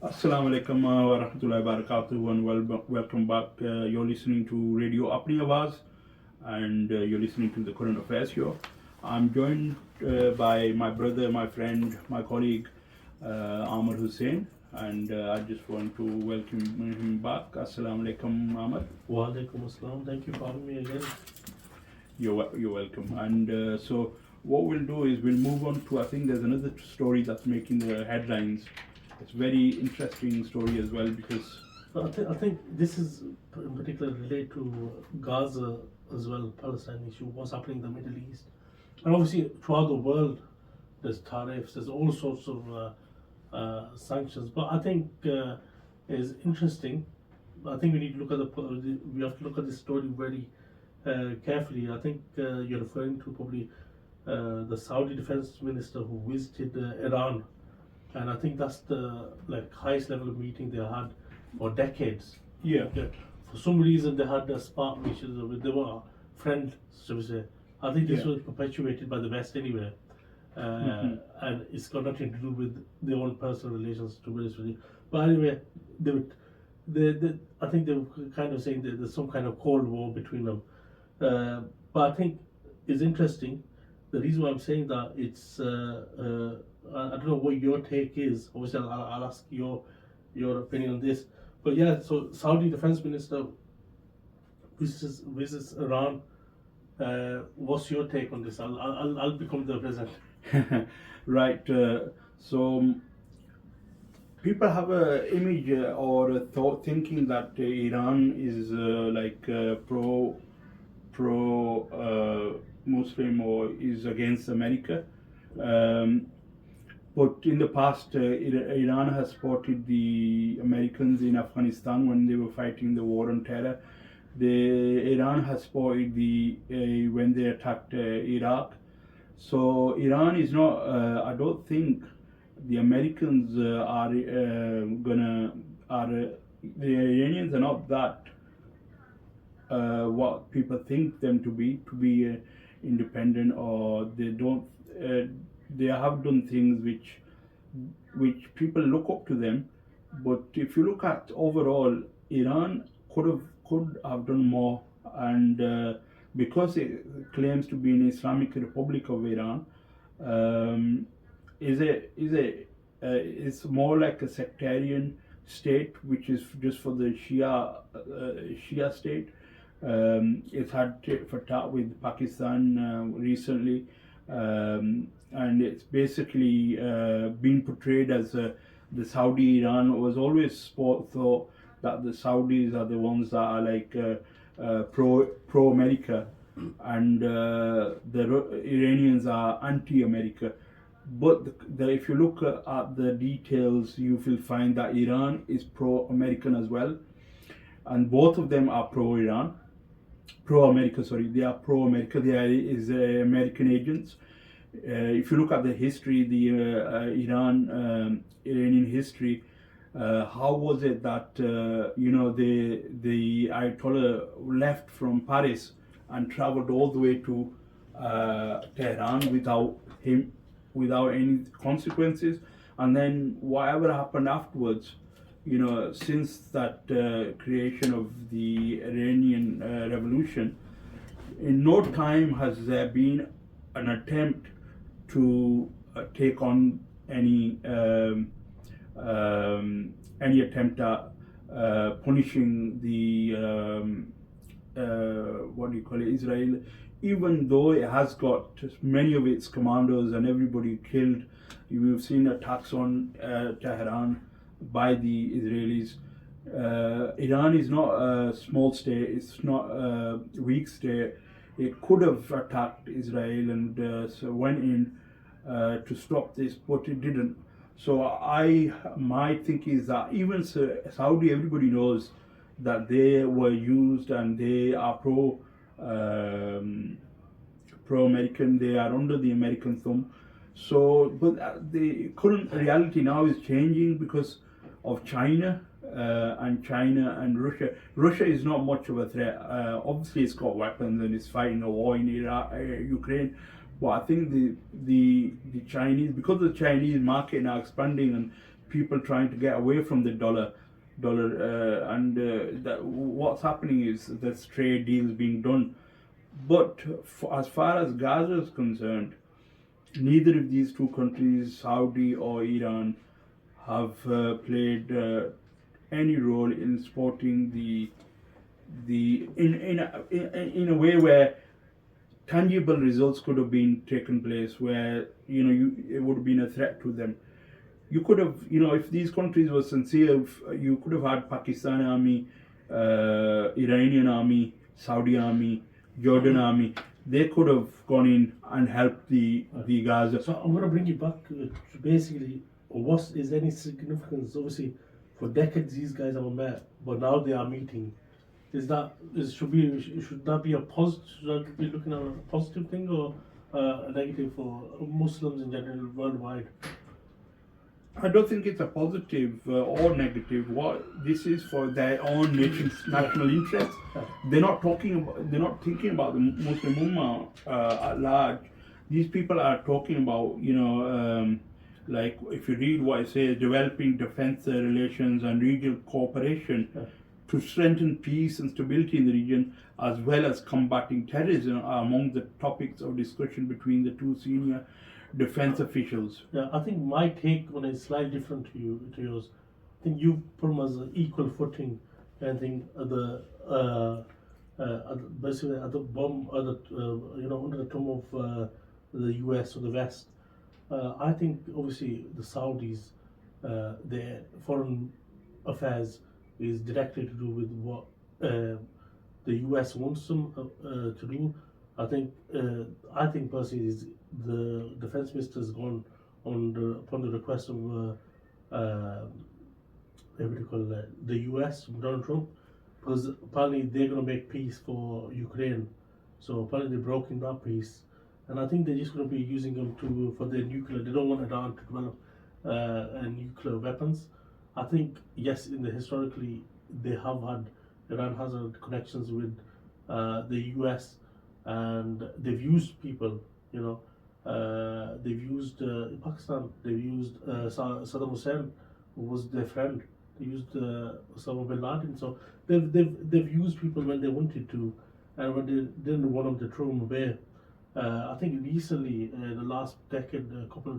Assalamu alaikum wa rahmatullahi wa barakatuh and welcome back. You're listening to Radio Apni Awaz and you're listening to the current affairs show. I'm joined by my brother, my friend, my colleague Amar Hussein, and I just want to welcome him back. Assalamu alaikum, Amar. Wa alaikum assalam. Thank you for having me again. You're welcome. And so what we'll do is we'll move on to, I think there's another story that's making the headlines. It's very interesting story as well because I think this is in particular related to Gaza as well, Palestine issue, what's happening in the Middle East. And obviously, throughout the world, there's tariffs, there's all sorts of sanctions. But I think is interesting. I think we need to look at we have to look at this story very carefully. I think you're referring to probably the Saudi defense minister who visited Iran, and I think that's the highest level of meeting they had for decades. yeah. Yeah. For some reason, they had a spark which is they were friends, so to say. I think this Yeah. was perpetuated by the West anyway, and it's got nothing to do with their own personal relations, to be honest with you. But anyway, I think they were kind of saying that there's some kind of cold war between them. But I think it's interesting. The reason why I'm saying that I don't know what your take is. Obviously, I'll ask your opinion on this. But yeah, so Saudi defense minister visits Iran. What's your take on this? I'll become the present. Right. So people have a image or a thought thinking that Iran is pro Muslim or is against America. But in the past, Iran has supported the Americans in Afghanistan when they were fighting the war on terror. Iran has supported when they attacked Iraq. So Iran is not. I don't think the Americans the Iranians are not that what people think them to be independent, or they don't. They have done things which people look up to them. But if you look at overall, Iran could have done more, and because it claims to be an Islamic Republic of Iran, it's more like a sectarian state, which is just for the Shia state. It's had fatah with Pakistan recently, and it's basically being portrayed as the Saudi Iran. Was always thought that the Saudis are the ones that are pro America, and the Iranians are anti America. But if you look at the details, you will find that Iran is pro American as well, and both of them are pro Iran. Pro America, sorry, they are pro America. They are American agents. If you look at the history, the Iranian history, how was it that the Ayatollah left from Paris and traveled all the way to Tehran without any consequences, and then whatever happened afterwards, since that creation of the Iranian revolution, in no time has there been an attempt to take on any attempt at punishing the Israel, even though it has got many of its commandos and everybody killed. We've seen attacks on Tehran by the Israelis. Iran is not a small state, it's not a weak state. It could have attacked Israel and so went in to stop this, but it didn't. So my thinking is that even Saudi, everybody knows that they were used and they are pro-American. They are under the American thumb. So, but the current reality now is changing because of China and Russia. Russia is not much of a threat. Obviously, it's got weapons and it's fighting a war in Iraq, Ukraine. But I think the Chinese, because the Chinese market now expanding and people trying to get away from the dollar, and that what's happening is there's trade deals being done. But as far as Gaza is concerned, neither of these two countries, Saudi or Iran, have played any role in supporting in a way where tangible results could have been taken place, where it would have been a threat to them. You could have, if these countries were sincere, you could have had Pakistan army, Iranian army, Saudi army, Jordan army. They could have gone in and helped the Gaza. So I'm going to bring you back to basically, is any significance? Obviously, for decades these guys haven't met, but now they are meeting. Should that be a positive? Should that be looking at a positive thing or a negative for Muslims in general worldwide? I don't think it's a positive or negative. What this is for their own nation's national interest. They're not thinking about the Muslim Ummah at large. These people are talking about, like if you read what it says, developing defense relations and regional cooperation to strengthen peace and stability in the region, as well as combating terrorism, are among the topics of discussion between the two senior defense officials. Yeah, I think my take on it is slightly different to yours. I think you put them as an equal footing. I think basically at the bomb, under the thumb of the US or the West. I think obviously the Saudis, their foreign affairs is directly to do with what the US wants them to do. I think personally is the defense minister has gone upon the request of the US, Donald Trump, because apparently they're going to make peace for Ukraine. So apparently they're broking that peace, and I think they're just going to be using them for their nuclear. They don't want Iran to develop nuclear weapons. I think yes, historically Iran has had connections with the US, and they've used people. They've used Pakistan. They've used Saddam Hussein, who was their friend. They used Osama bin Laden. So they've used people when they wanted to, and when they didn't want them to throw them away. I think recently, the last decade, couple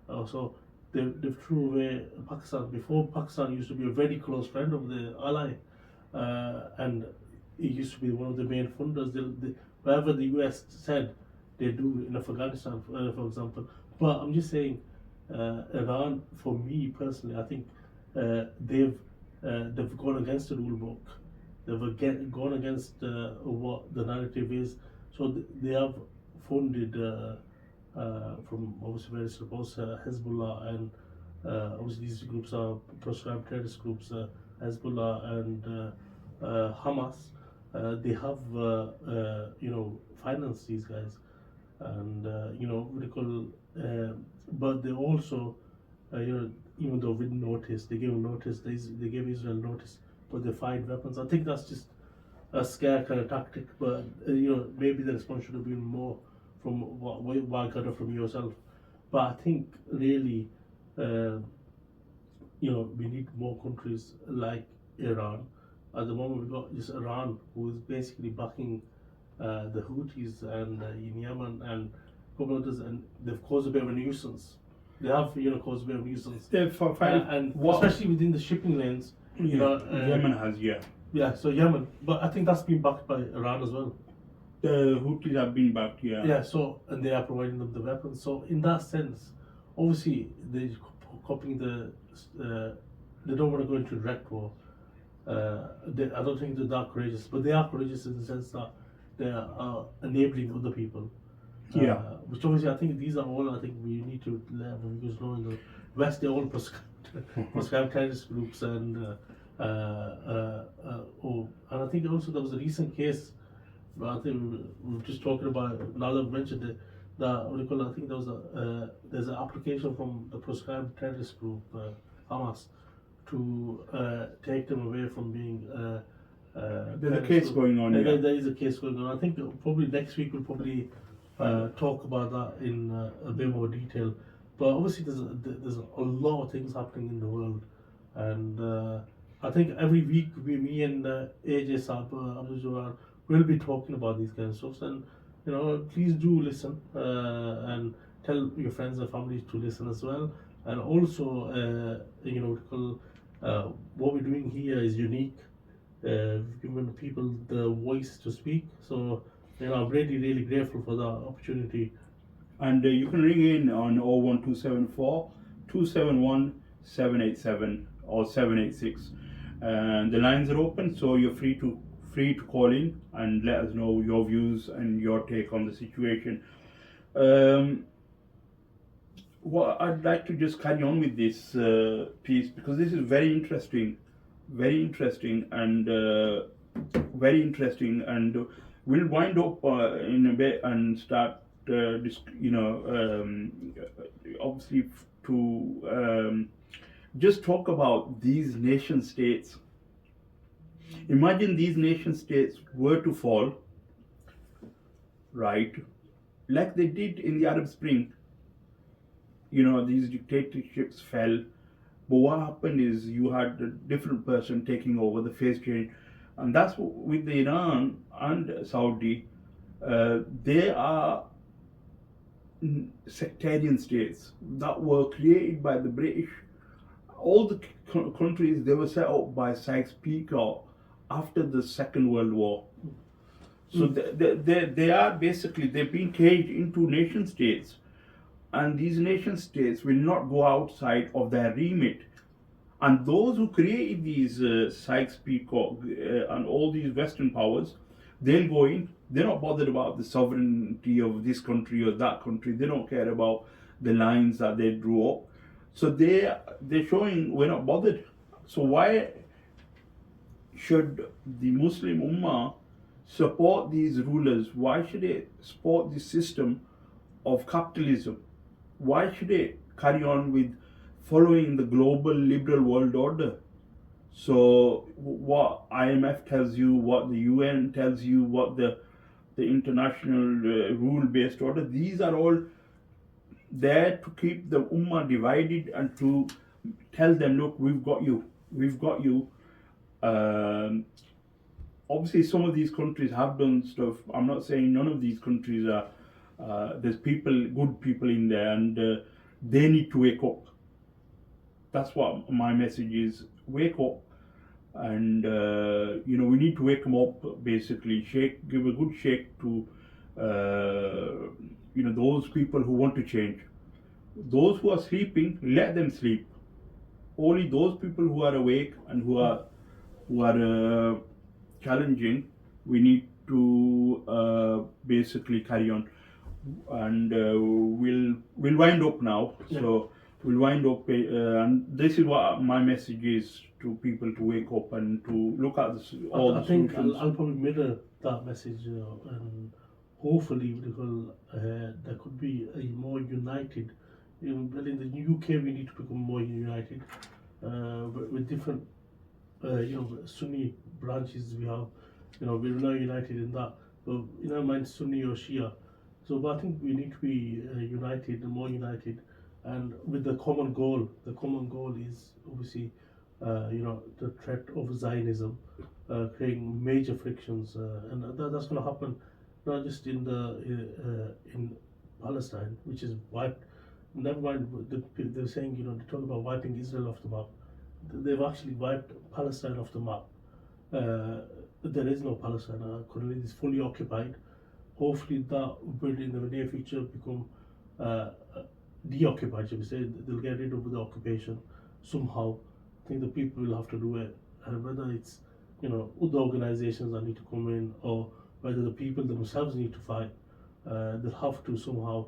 or so, they've threw away Pakistan. Before, Pakistan used to be a very close friend of the ally, and it used to be one of the main funders. Whatever the US said, they do in Afghanistan, for example. But I'm just saying, Iran, for me personally, I think they've gone against the rule book. They've gone against what the narrative is. So they have funded from obviously various groups, Hezbollah, and obviously these groups are proscribed terrorist groups, Hezbollah and Hamas. They have financed these guys, and but they also even though with notice, they gave notice, they gave Israel notice, but they fired weapons. I think that's just a scare kind of tactic, but maybe the response should have been more from what I got from yourself. But I think really, we need more countries like Iran. At the moment, we've got just Iran, who is basically backing the Houthis and in Yemen and a couple others, and they've caused a bit of a nuisance. They have, caused a bit of a nuisance, and especially within the shipping lanes. Yemen has, yeah. So Yemen, but I think that's been backed by Iran as well. The Houthis have been backed, Yeah. So and they are providing them the weapons. So in that sense, obviously they're copying they don't want to go into direct war. I don't think they're that courageous, but they are courageous in the sense that they are enabling other people. Which obviously I think these are all we need to learn, because in the West they're all proscribed terrorist groups, and and I think also there was a recent case, but I think we were just talking about it, now that I've mentioned it, that I think there was there's an application from the proscribed terrorist group Hamas to take them away from being there's a case going on. There is a case going on. I think probably next week we'll probably talk about that in a bit more detail. But obviously, there's a lot of things happening in the world, and I think every week me and AJ Saab, Abdul Jawad, will be talking about these kind of stuff. And please do listen and tell your friends and families to listen as well. And also, what we're doing here is unique. We've given people the voice to speak. So, I'm really, really grateful for the opportunity. And you can ring in on 01274 271 787 or 786. And the lines are open, so you're free to call in and let us know your views and your take on the situation. Well, I'd like to just carry on with this piece because this is very interesting, and we'll wind up in a bit and start, obviously to just talk about these nation states. Imagine these nation states were to fall, right, like they did in the Arab Spring. These dictatorships fell, but what happened is you had a different person taking over, the face change, and that's with the Iran and Saudi. They are sectarian states that were created by the British. All the countries, they were set up by Sykes-Picot after the Second World War. So they are basically, they've been caged into nation states, and these nation states will not go outside of their remit. And those who created these Sykes-Picot and all these Western powers, they'll go in. They're not bothered about the sovereignty of this country or that country. They don't care about the lines that they drew up. So they're showing we're not bothered. So why should the Muslim Ummah support these rulers? Why should they support this system of capitalism? Why should they carry on with following the global liberal world order? So what IMF tells you, what the UN tells you, what the international rule-based order, these are all there to keep the Ummah divided and to tell them, look, we've got you. Obviously, some of these countries have done stuff. I'm not saying none of these countries are. There's good people in there, and they need to wake up. That's what my message is. Wake up, and we need to wake them up. Basically, give a good shake to those people who want to change. Those who are sleeping, let them sleep. Only those people who are awake and who are challenging, we need to basically carry on. And we'll wind up now. Yeah. So we'll wind up, and this is what my message is to people: to wake up and to look at all I the think solutions. I'll probably mirror that message, and hopefully there could be a more united. Well, in the UK, we need to become more united with different, Sunni branches we have. We're not united in that, but mind Sunni or Shia. So, but I think we need to be united, more united, and with the common goal. The common goal is obviously, the threat of Zionism, creating major frictions, and that's going to happen not just in Palestine, which is wiped. Never mind, they're saying they talk about wiping Israel off the map. They've actually wiped Palestine off the map. There is no Palestine currently; it's fully occupied. Hopefully, that will in the near future become deoccupied. Should we say they'll get rid of the occupation somehow? I think the people will have to do it, and whether it's other organizations that need to come in, or whether the people themselves need to fight, they'll have to somehow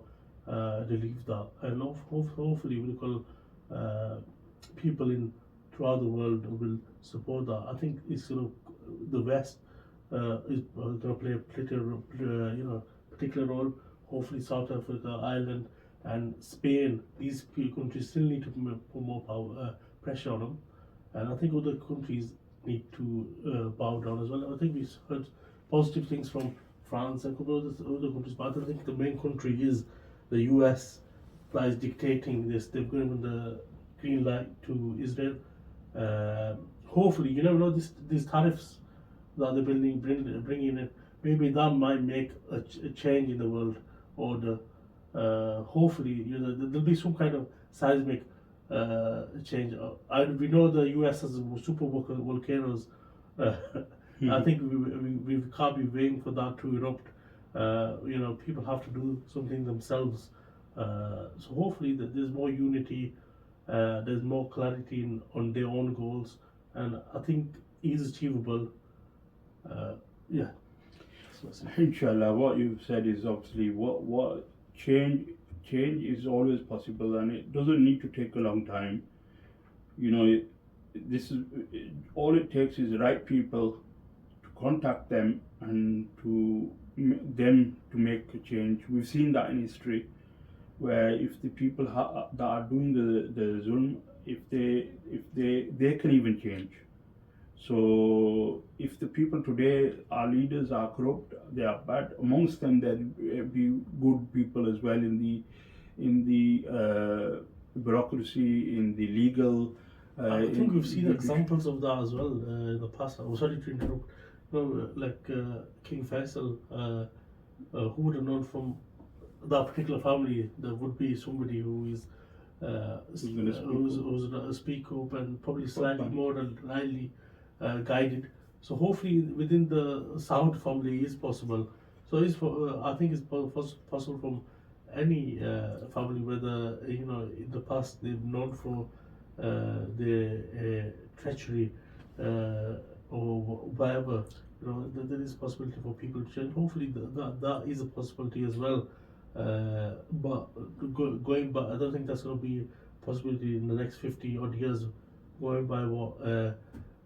relieve that. And hopefully, people throughout the world will support that. I think it's the West is going to play a particular role. Hopefully, South Africa, Ireland, and Spain. These countries still need to put more pressure on them, and I think other countries need to bow down as well. I think we've heard positive things from France and a couple of other countries, but I think the main country is the US. that is dictating this. They've given the green light to Israel. Hopefully, you never know, these tariffs that they're bringing in, maybe that might make a change in the world order. Hopefully, there'll be some kind of seismic change. We know the US has super volcanoes. I think we can't be waiting for that to erupt. People have to do something themselves. So hopefully that there's more unity, there's more clarity on their own goals, and I think it is achievable. Yeah. Inshallah, what you've said is obviously what change is always possible, and it doesn't need to take a long time. This is all it takes is the right people to contact them and to them to make a change. We've seen that in history, where if the people that are doing the zulm, if they can even change. So if the people today, our leaders are corrupt, they are bad. Amongst them, there be good people as well in the bureaucracy, in the legal. I think we've seen examples of that as well in the past. I'm sorry to interrupt. Like King Faisal, who would have known from that particular family there would be somebody who is who's a speak up and probably slightly more rightly guided. So hopefully within the Saud family is possible. So I think it's possible from any family, whether in the past they've known for their treachery or whatever. There is possibility for people to change. Hopefully that is a possibility as well. But going back, I don't think that's going to be a possibility in the next 50 odd years, going by what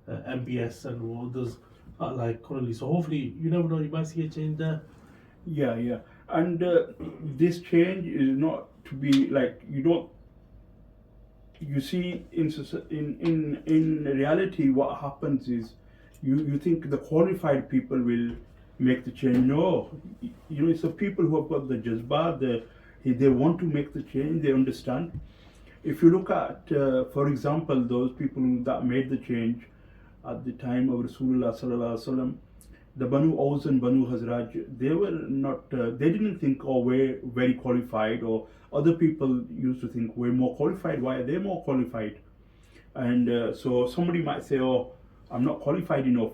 MBS and what others are like currently. So hopefully, you never know, you might see a change there. Yeah. And this change is not to be like you see in reality what happens is you think the qualified people will make the change. No, it's the people who have got the jazba, they want to make the change, they understand. If you look at, for example, those people that made the change at the time of Rasulullah sallallahu alaihi wasallam, the Banu Aus and Banu Hazraj, they were not, they didn't think, oh, we're very qualified, or other people used to think we're more qualified. Why are they more qualified? And so somebody might say, oh, I'm not qualified enough.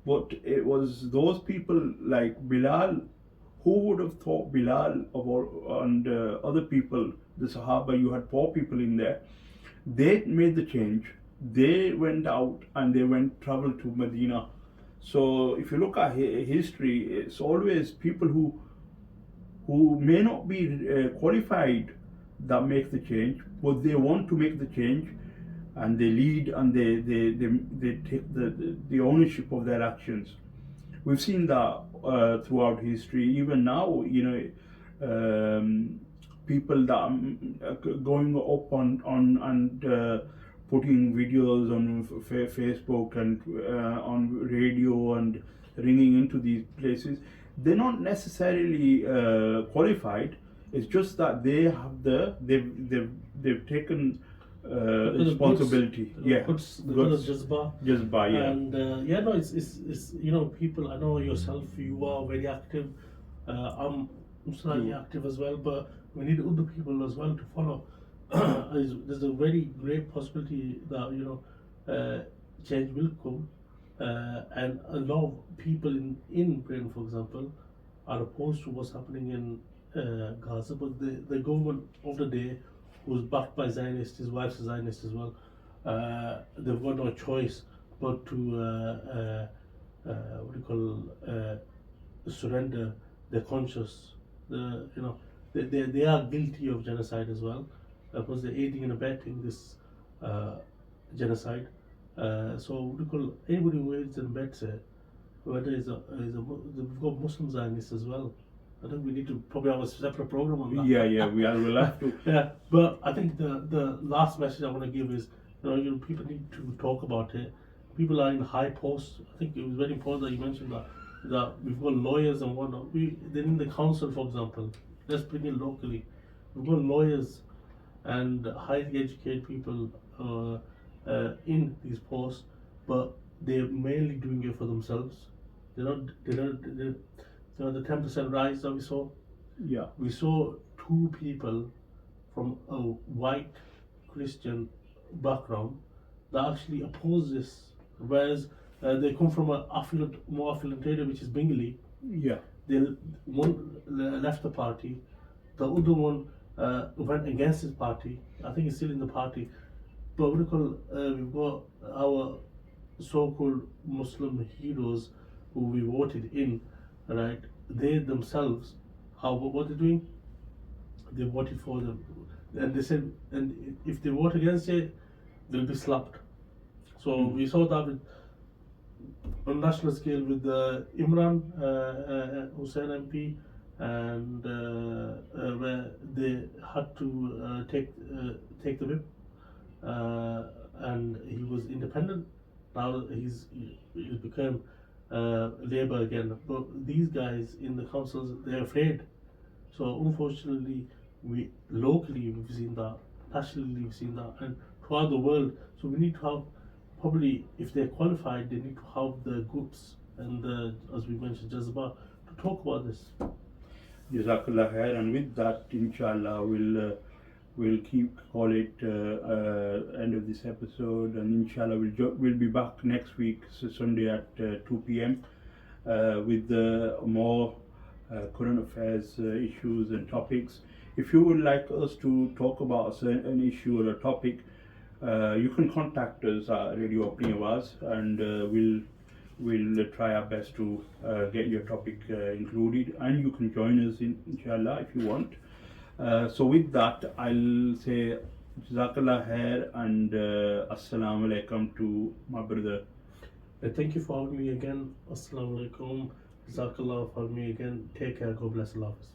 But it was those people like Bilal, who would have thought Bilal and other people, the Sahaba, you had 4 people in there, they made the change. They went out and they traveled to Medina. So if you look at history, it's always people who may not be qualified that make the change, but they want to make the change, and they lead and they take the ownership of their actions. We've seen that throughout history. Even now, people that are going up on and putting videos on Facebook and on radio and ringing into these places, they're not necessarily qualified. It's just that they have they've taken responsibility. Jazba. Yeah. And it's people. I know yourself. You are very active. I'm slightly active as well, but we need other people as well to follow. There's a very great possibility that change will come, and a lot of people in Britain, for example, are opposed to what's happening in Gaza. But the government of the day, who's backed by Zionists, his wife's a Zionist as well, they've got no choice but to surrender their conscience. They are guilty of genocide as well, because they're aiding and abetting this genocide. So anybody who aids and abets it, whether we've got Muslim Zionists as well. I think we need to probably have a separate program on that. Yeah, we'll have to. Yeah, but I think the last message I want to give is, people need to talk about it. People are in high posts. I think it was very important that you mentioned that we've got lawyers and whatnot. They're in the council, for example. Let's bring it locally. We've got lawyers and highly educated people in these posts, but they're mainly doing it for themselves. They're the 10% rise that we saw. Yeah. We saw two people from a white Christian background that actually oppose this, whereas they come from a more affluent area, which is Bingley. Yeah. One left the party, the other one went against his party. I think he's still in the party. But we've got our so-called Muslim heroes who we voted in, right? They themselves, what they're doing, they voted for them, and they said, and if they vote against it, they'll be slapped. So we saw that with, on national scale with Imran Hussain MP, and where they had to take the whip, and he was independent. Now he's become Labour again. But these guys in the councils, they're afraid. So unfortunately, we locally we've seen that, nationally we've seen that, and throughout the world. So we need to have, probably if they're qualified, they need to have the groups and the, as we mentioned, Jazba, to talk about this. Jazakallah khair, and with that, inshallah, we'll call it end of this episode, and inshallah we'll be back next week, so Sunday at 2 p.m. With more current affairs issues and topics. If you would like us to talk about a certain issue or a topic, you can contact us at Radio Apni Awaz, and we'll try our best to get your topic included, and you can join us inshallah if you want. So with that, I'll say Jazakallah khair and Assalamu alaikum to my brother. Thank you for having me again. Assalamu alaikum. Jazakallah for having me again. Take care. God bless. Allah Hafiz.